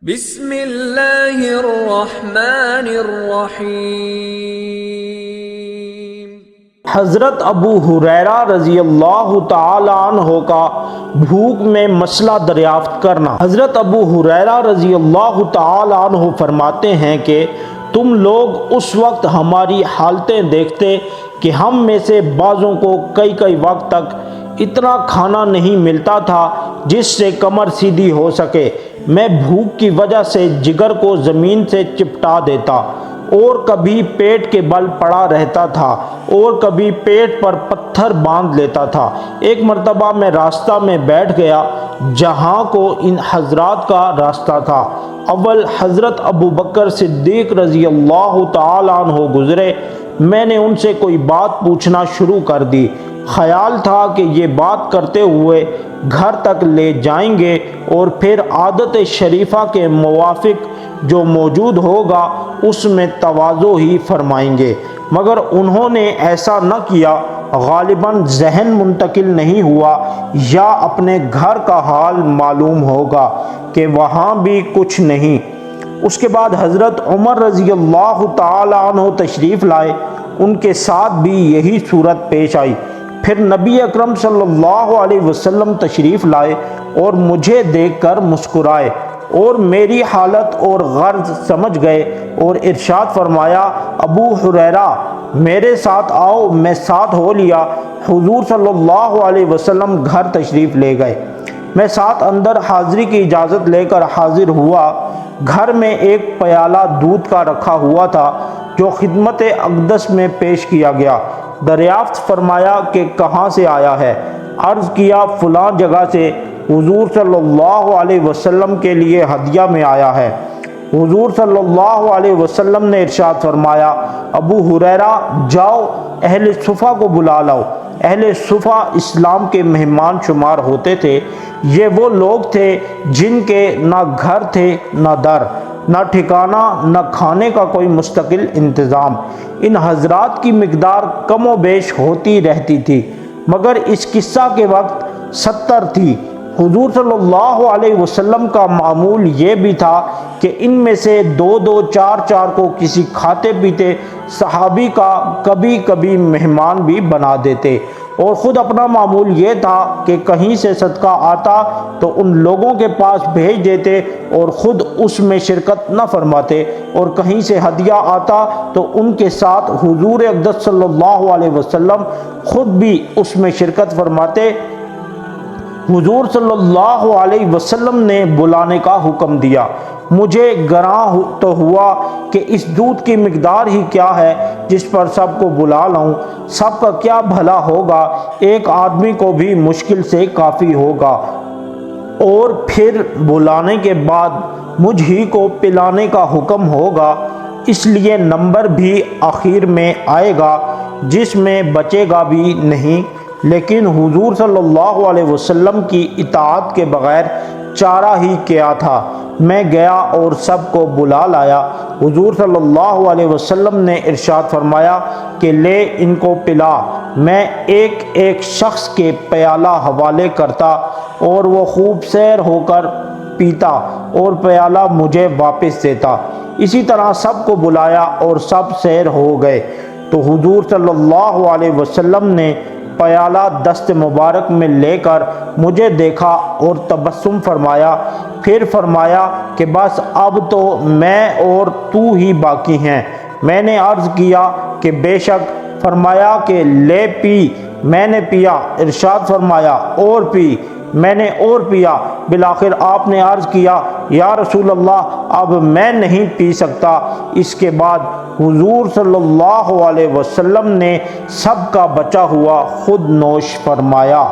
بسم اللہ الرحمن الرحیم۔ حضرت ابو ہریرہ رضی اللہ تعالی عنہ کا بھوک میں مسئلہ دریافت کرنا۔ حضرت ابو ہریرہ رضی اللہ تعالی عنہ فرماتے ہیں کہ تم لوگ اس وقت ہماری حالتیں دیکھتے کہ ہم میں سے بعضوں کو کئی وقت تک اتنا کھانا نہیں ملتا تھا جس سے کمر سیدھی ہو سکے۔ میں بھوک کی وجہ سے جگر کو زمین سے چپٹا دیتا اور کبھی پیٹ کے بل پڑا رہتا تھا اور کبھی پیٹ پر پتھر باندھ لیتا تھا۔ ایک مرتبہ میں راستہ میں بیٹھ گیا جہاں کو ان حضرات کا راستہ تھا۔ اول حضرت ابو بکر صدیق رضی اللہ تعالی عنہ گزرے۔ میں نے ان سے کوئی بات پوچھنا شروع کر دی۔ خیال تھا کہ یہ بات کرتے ہوئے گھر تک لے جائیں گے اور پھر عادت شریفہ کے موافق جو موجود ہوگا اس میں تواضع ہی فرمائیں گے، مگر انہوں نے ایسا نہ کیا۔ غالباً ذہن منتقل نہیں ہوا یا اپنے گھر کا حال معلوم ہوگا کہ وہاں بھی کچھ نہیں۔ اس کے بعد حضرت عمر رضی اللہ تعالی عنہ تشریف لائے، ان کے ساتھ بھی یہی صورت پیش آئی۔ پھر نبی اکرم صلی اللہ علیہ وسلم تشریف لائے اور مجھے دیکھ کر مسکرائے اور میری حالت اور غرض سمجھ گئے اور ارشاد فرمایا، ابو ہریرہ میرے ساتھ آؤ۔ میں ساتھ ہو لیا۔ حضور صلی اللہ علیہ وسلم گھر تشریف لے گئے۔ میں ساتھ اندر حاضری کی اجازت لے کر حاضر ہوا۔ گھر میں ایک پیالہ دودھ کا رکھا ہوا تھا جو خدمت اقدس میں پیش کیا گیا۔ دریافت فرمایا کہ کہاں سے آیا ہے؟ عرض کیا فلاں جگہ سے، حضور صلی اللہ علیہ وسلم کے لیے ہدیہ میں آیا ہے۔ حضور صلی اللہ علیہ وسلم نے ارشاد فرمایا، ابو ہریرہ جاؤ اہل صفہ کو بلا لاؤ۔ اہل صفہ اسلام کے مہمان شمار ہوتے تھے۔ یہ وہ لوگ تھے جن کے نہ گھر تھے نہ در، نہ ٹھکانہ، نہ کھانے کا کوئی مستقل انتظام۔ ان حضرات کی مقدار کم و بیش ہوتی رہتی تھی، مگر اس قصہ کے وقت 70 تھی۔ حضور صلی اللہ علیہ وسلم کا معمول یہ بھی تھا کہ ان میں سے 2 4 کو کسی کھاتے پیتے صحابی کا کبھی کبھی مہمان بھی بنا دیتے، اور خود اپنا معمول یہ تھا کہ کہیں سے صدقہ آتا تو ان لوگوں کے پاس بھیج دیتے اور خود اس میں شرکت نہ فرماتے، اور کہیں سے ہدیہ آتا تو ان کے ساتھ حضور اقدس صلی اللہ علیہ وسلم خود بھی اس میں شرکت فرماتے۔ حضور صلی اللہ علیہ وسلم نے بلانے کا حکم دیا۔ مجھے گراں تو ہوا کہ اس دودھ کی مقدار ہی کیا ہے جس پر سب کو بلا لاؤں۔ سب کا کیا بھلا ہوگا، ایک آدمی کو بھی مشکل سے کافی ہوگا، اور پھر بلانے کے بعد مجھ ہی کو پلانے کا حکم ہوگا، اس لیے نمبر بھی آخر میں آئے گا جس میں بچے گا بھی نہیں۔ لیکن حضور صلی اللہ علیہ وسلم کی اطاعت کے بغیر چارہ ہی کیا تھا۔ میں گیا اور سب کو بلا لایا۔ حضور صلی اللہ علیہ وسلم نے ارشاد فرمایا کہ لے ان کو پلا۔ میں ایک شخص کے پیالہ حوالے کرتا اور وہ خوب سیر ہو کر پیتا اور پیالہ مجھے واپس دیتا۔ اسی طرح سب کو بلایا اور سب سیر ہو گئے تو حضور صلی اللہ علیہ وسلم نے پیالہ دست مبارک میں لے کر مجھے دیکھا اور تبسم فرمایا، پھر فرمایا کہ بس اب تو میں اور تو ہی باقی ہیں۔ میں نے عرض کیا کہ بے شک۔ فرمایا کہ لے پی۔ میں نے پیا۔ ارشاد فرمایا اور پی۔ میں نے اور پیا۔ بالآخر آپ نے عرض کیا یا رسول اللہ اب میں نہیں پی سکتا۔ اس کے بعد حضور صلی اللہ علیہ وسلم نے سب کا بچا ہوا خود نوش فرمایا۔